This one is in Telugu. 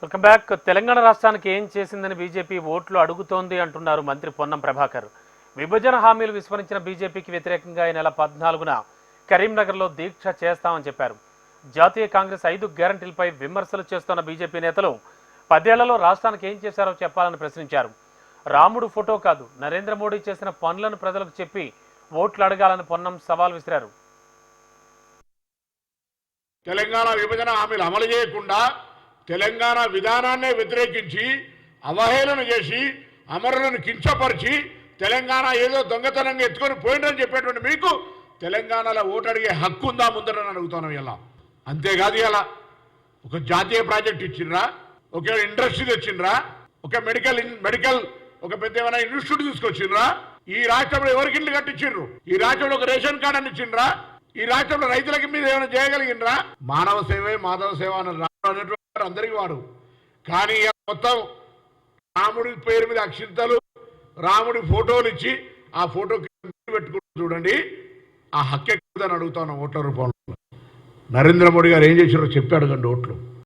Welcome back. తెలంగాణ రాష్ట్రానికి ఏం చేసిందని బీజేపీ ఓట్లు అడుగుతోంది అంటున్నారు మంత్రి పొన్నం ప్రభాకర్. విభజన హామీలు విస్మరించిన బీజేపీకి వ్యతిరేకంగా ఈ నెల 14న కరీంనగర్లో దీక్ష చేస్తామని చెప్పారు. జాతీయ కాంగ్రెస్ 5 గ్యారంటీలపై విమర్శలు చేస్తున్న బీజేపీ నేతలు 10 ఏళ్లలో రాష్ట్రానికి ఏం చేశారో చెప్పాలని ప్రశ్నించారు. రాముడు ఫోటో కాదు, నరేంద్ర మోడీ చేసిన పనులను ప్రజలకు చెప్పి ఓట్లు అడగాలని పొన్నం సవాల్ విసిరారు. తెలంగాణ విభజన హామీలు అమలు చేయకుండా తెలంగాణ విధానాన్నే వ్యతిరేకించి అవహేళన చేసి అమరులను కించపరిచి తెలంగాణ ఏదో దొంగతనంగా ఎత్తుకొని పోయిందని చెప్పేటువంటి మీకు తెలంగాణలో ఓటు అడిగే హక్కు ఉందా ముందరని అడుగుతున్నాం. ఇలా అంతేకాదు, ఇలా ఒక జాతీయ ప్రాజెక్ట్ ఇచ్చిండ్రా, ఒక ఇండస్ట్రీ తెచ్చిండ్రా, ఒక మెడికల్ ఒక పెద్ద ఏమైనా ఇన్స్టిట్యూట్ తీసుకొచ్చిండ్రా, ఈ రాష్ట్రంలో ఎవరికి ఇల్లు కట్టించిండ్రు, ఈ రాష్ట్రంలో ఒక రేషన్ కార్డు అని ఇచ్చిండ్రా, ఈ రాష్ట్రంలో రైతులకి మీద ఏమైనా చేయగలిగినరా, మానవ సేవే మాధవ సేవ అనేటువంటి అందరికీ వాడు. కానీ మొత్తం రాముడి పేరు మీద అక్షింతలు, రాముడి ఫోటోలు ఇచ్చి ఆ ఫోటో పెట్టుకుంటూ చూడండి, ఆ హక్కు ఎక్కువదని అడుగుతాను ఓట్ల రూపంలో. నరేంద్ర మోడీ గారు ఏం చేశారో చెప్పి అడగండి ఓట్లు.